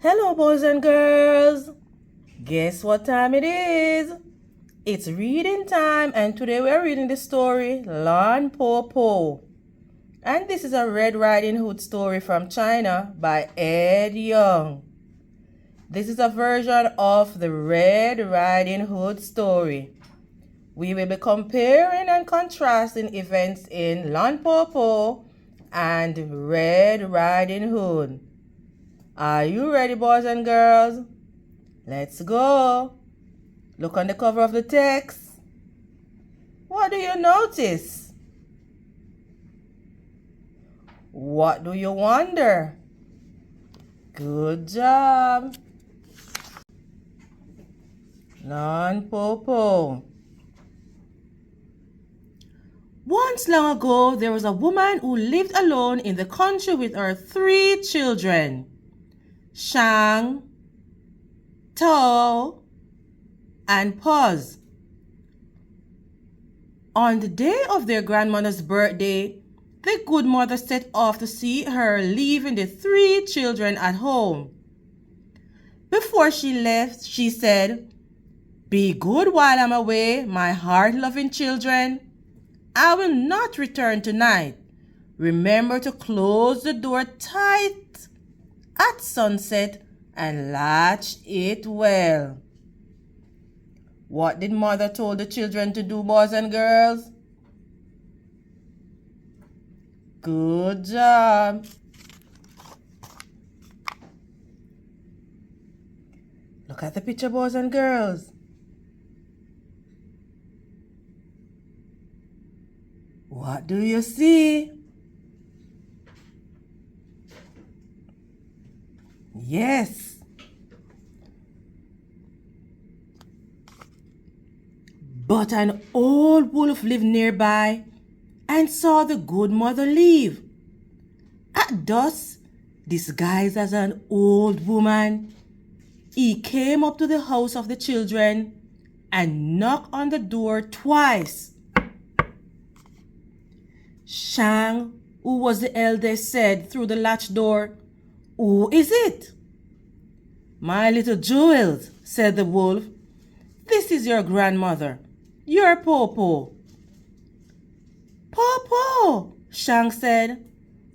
Hello, boys and girls. Guess what time it is? It's reading time, and today we're reading the story Lan Po Po. And this is a Red Riding Hood story from China by Ed Young. This is a version of the Red Riding Hood story. We will be comparing and contrasting events in Lan Po Po and Red Riding Hood. Are you ready, boys and girls? Let's go. Look on the cover of the text. What do you notice? What do you wonder? Good job. Lan Po Po. Once long ago, there was a woman who lived alone in the country with her 3 children. Shang, Tao, and Puz. On the day of their grandmother's birthday, the good mother set off to see her, leaving the 3 children at home. Before she left, she said, "Be good while I'm away, my heart-loving children. I will not return tonight. Remember to close the door tight at sunset and latch it well." What did mother told the children to do, boys and girls? Good job. Look at the picture, boys and girls. What do you see? Yes. But an old wolf lived nearby and saw the good mother leave. At dusk, disguised as an old woman, he came up to the house of the children and knocked on the door twice. Shang, who was the eldest, said through the latch door, "Who is it?" "My little jewels," said the wolf. "This is your grandmother, your Po Po." "Po Po," Shang said,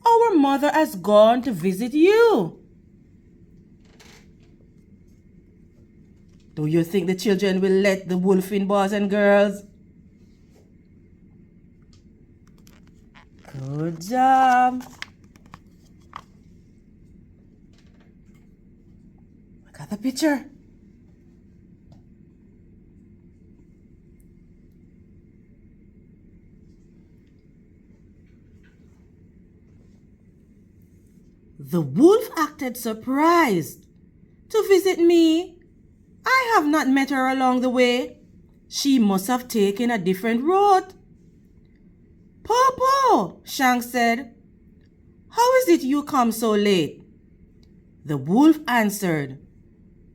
"our mother has gone to visit you." Do you think the children will let the wolf in, boys and girls? Good job. Look at the picture. The wolf acted surprised. "To visit me? I have not met her along the way. She must have taken a different road." "Po Po," Shang said, "how is it you come so late?" The wolf answered,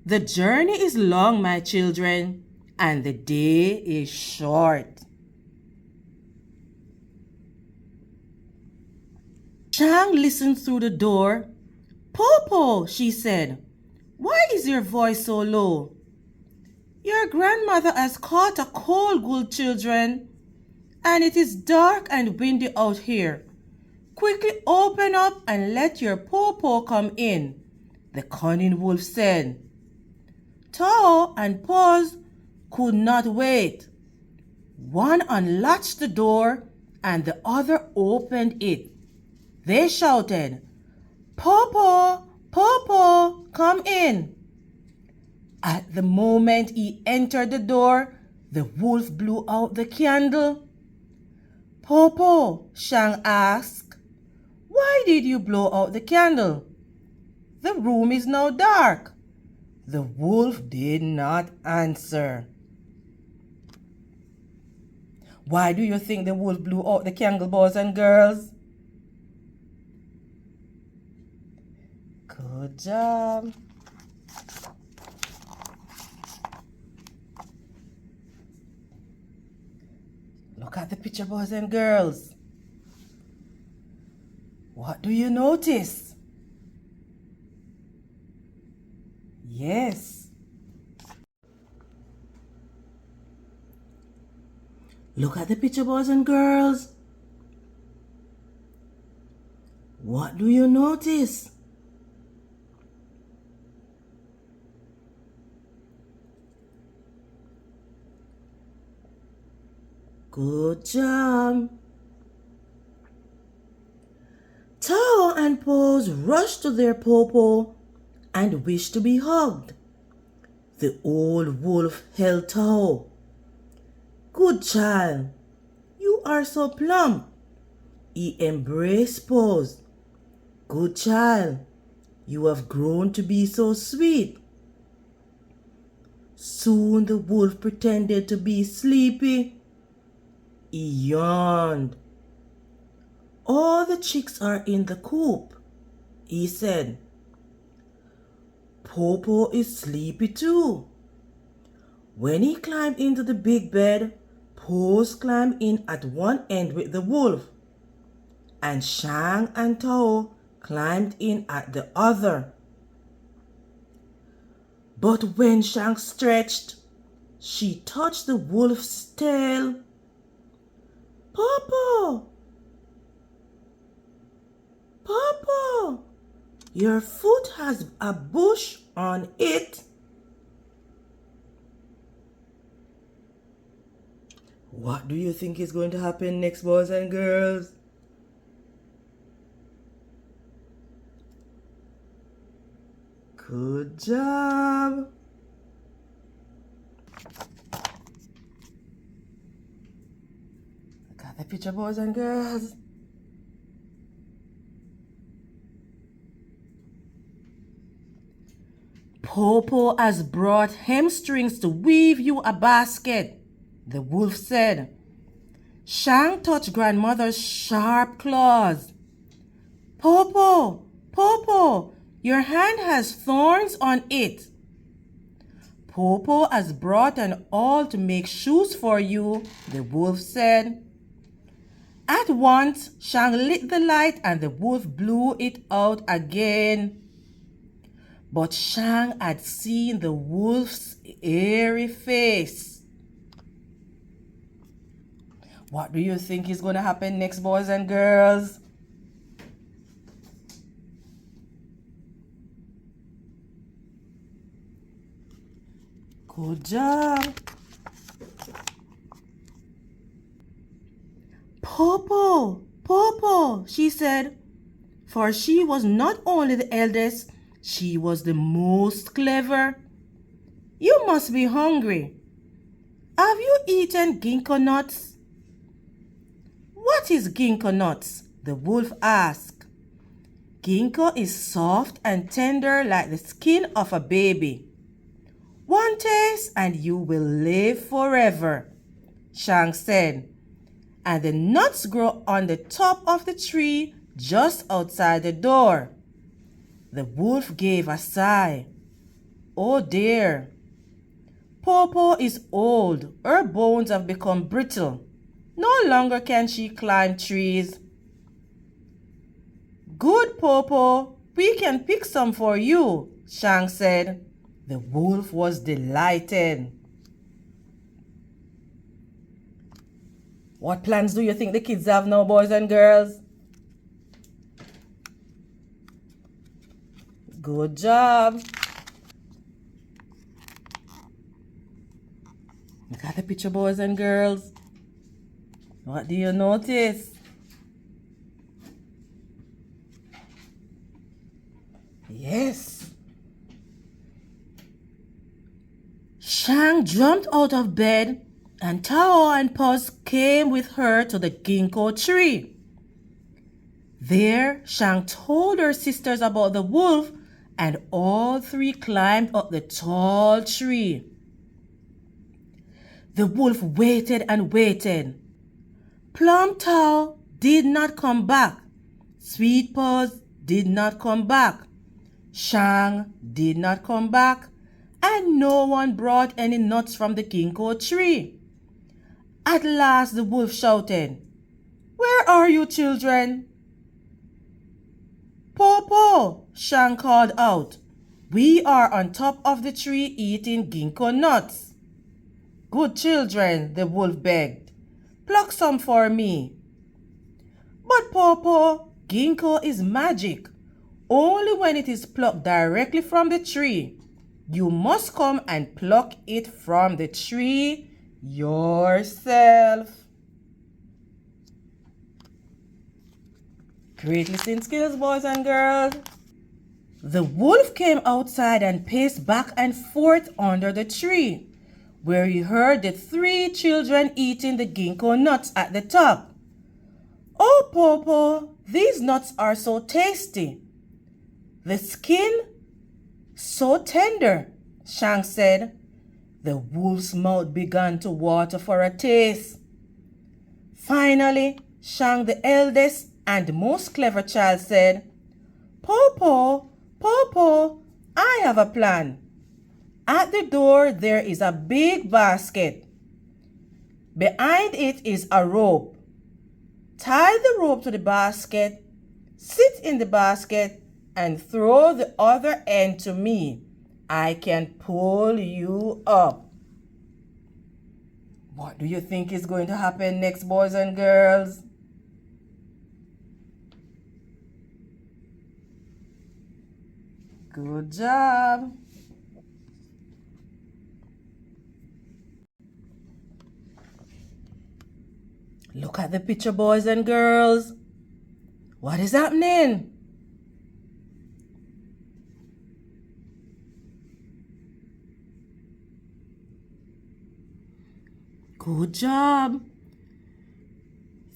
"The journey is long, my children, and the day is short." Shang listened through the door. "Po Po," she said, "why is your voice so low?" "Your grandmother has caught a cold, good children, and it is dark and windy out here. Quickly open up and let your Po Po come in," the cunning wolf said. Tao and Puz could not wait. One unlatched the door and the other opened it. They shouted, "Po Po, Po Po, come in." At the moment he entered the door, the wolf blew out the candle. "Po Po," Shang asked, "why did you blow out the candle? The room is now dark." The wolf did not answer. Why do you think the wolf blew out the candle, boys and girls? Good job. Look at the picture, boys and girls. What do you notice? Yes. Look at the picture, boys and girls. What do you notice? Good job. Tao and Pose rushed to their Popo and wished to be hugged. The old wolf held Tao. Good child, you are so plump. He embraced Pose. Good child, you have grown to be so sweet. Soon the wolf pretended to be sleepy. He yawned. All the chicks are in the coop, he said. Popo is sleepy too. When he climbed into the big bed, Pose climbed in at one end with the wolf, and Shang and Tao climbed in at the other. But when Shang stretched, she touched the wolf's tail. Popo! Popo! Your foot has a bush on it. What do you think is going to happen next, boys and girls? Good job. Look at the picture, boys and girls. Popo has brought hamstrings to weave you a basket, the wolf said. Shang touched grandmother's sharp claws. Popo, Popo, your hand has thorns on it. Popo has brought an awl to make shoes for you, the wolf said. At once, Shang lit the light and the wolf blew it out again. But Shang had seen the wolf's airy face. What do you think is going to happen next, boys and girls? Good job. Popo, Popo, she said, for she was not only the eldest, she was the most clever. You must be hungry. Have you eaten ginkgo nuts? What is ginkgo nuts? The wolf asked. Ginkgo is soft and tender like the skin of a baby. One taste and you will live forever, Shang said. And the nuts grow on the top of the tree just outside the door. The wolf gave a sigh. Oh dear. Popo is old. Her bones have become brittle. No longer can she climb trees. Good, Popo. We can pick some for you, Shang said. The wolf was delighted. What plans do you think the kids have now, boys and girls? Good job. Look at the picture, boys and girls. What do you notice? Yes. Shang jumped out of bed and Tao and Puz came with her to the ginkgo tree. There, Shang told her sisters about the wolf and all three climbed up the tall tree. The wolf waited and waited. Plum Tao did not come back. Sweet Paws did not come back. Shang did not come back. And no one brought any nuts from the ginkgo tree. At last the wolf shouted, "Where are you children?" "Popo," Shang called out. We are on top of the tree eating ginkgo nuts. Good children, the wolf begged. Pluck some for me. But Popo, ginkgo is magic. Only when it is plucked directly from the tree. You must come and pluck it from the tree yourself. Great listening skills, boys and girls. The wolf came outside and paced back and forth under the tree, where he heard the 3 children eating the ginkgo nuts at the top. Oh, Popo, these nuts are so tasty. The skin so tender, Shang said. The wolf's mouth began to water for a taste. Finally, Shang, the eldest and most clever child, said, Popo, Popo, I have a plan. At the door there is a big basket. Behind it is a rope. Tie the rope to the basket, sit in the basket, and throw the other end to me. I can pull you up. What do you think is going to happen next, boys and girls? Good job. Look at the picture, boys and girls. What is happening? Good job.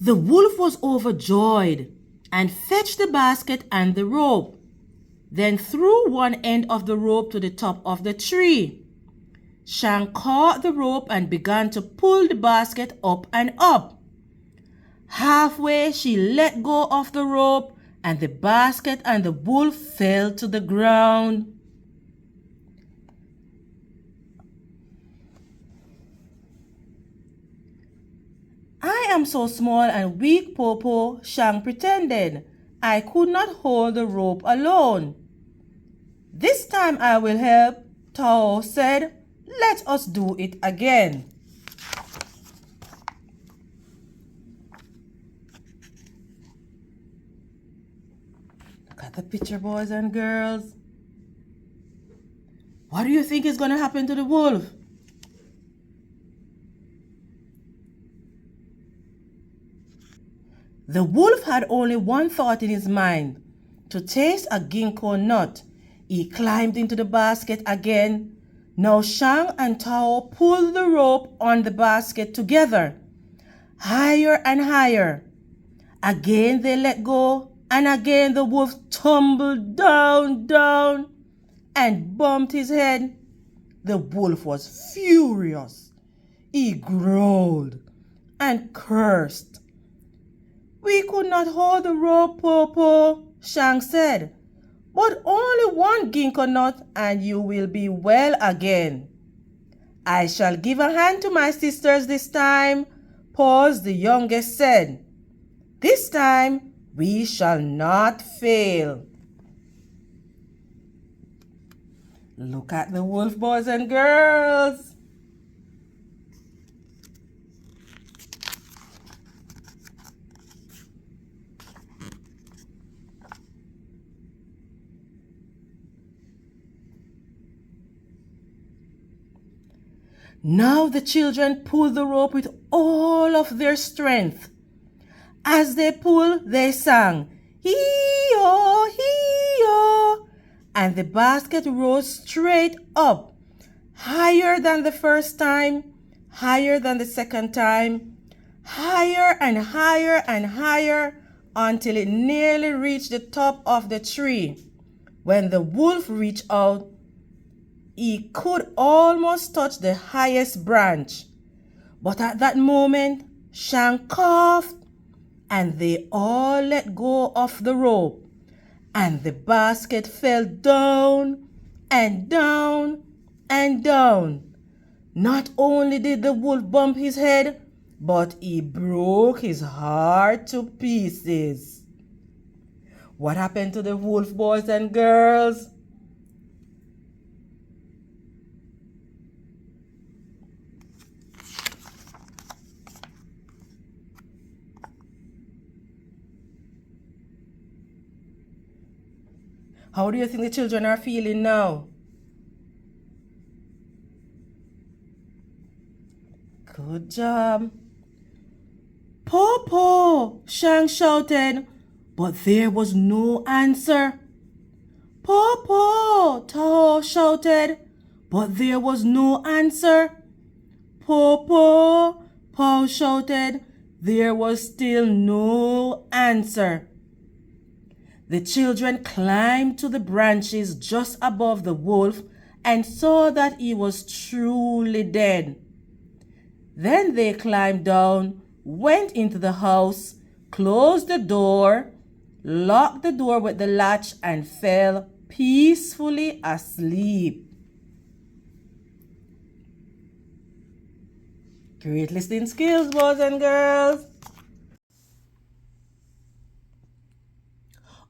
The wolf was overjoyed and fetched the basket and the rope, then threw one end of the rope to the top of the tree. Shang caught the rope and began to pull the basket up and up. Halfway, she let go of the rope and the basket and the wolf fell to the ground. I am so small and weak, Popo, Shang pretended. I could not hold the rope alone. This time I will help, Tao said. Let us do it again. Look at the picture, boys and girls. What do you think is going to happen to the wolf? The wolf had only one thought in his mind, to taste a ginkgo nut. He climbed into the basket again. Now Shang and Tao pulled the rope on the basket together, higher and higher. Again they let go, and again the wolf tumbled down, and bumped his head. The wolf was furious. He growled and cursed. We could not hold the rope, Popo, Shang said, but only one ginkgo nut and you will be well again. I shall give a hand to my sisters this time, Paws the youngest said. This time we shall not fail. Look at the wolf, boys and girls. Now the children pull the rope with all of their strength. As they pulled, they sang, hee-oh, hee-oh, and the basket rose straight up, higher than the first time, higher than the second time, higher and higher and higher, until it nearly reached the top of the tree. When the wolf reached out, he could almost touch the highest branch. But at that moment, Shang coughed, and they all let go of the rope, and the basket fell down and down and down. Not only did the wolf bump his head, but he broke his heart to pieces. What happened to the wolf, boys and girls? How do you think the children are feeling now? Good job. Popo, Shank shouted, but there was no answer. Popo, Taho shouted, but there was no answer. Popo, Paul shouted, there was still no answer. The children climbed to the branches just above the wolf and saw that he was truly dead. Then they climbed down, went into the house, closed the door, locked the door with the latch, and fell peacefully asleep. Great listening skills, boys and girls.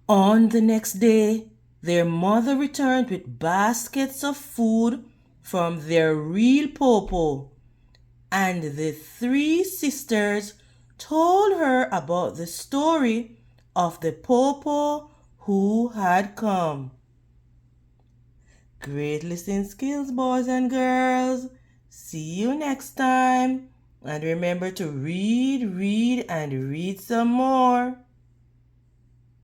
On the next day, their mother returned with baskets of food from their real Popo, and the three sisters told her about the story of the Popo who had come. Great listening skills, boys and girls. See you next time. And remember to read, and read some more.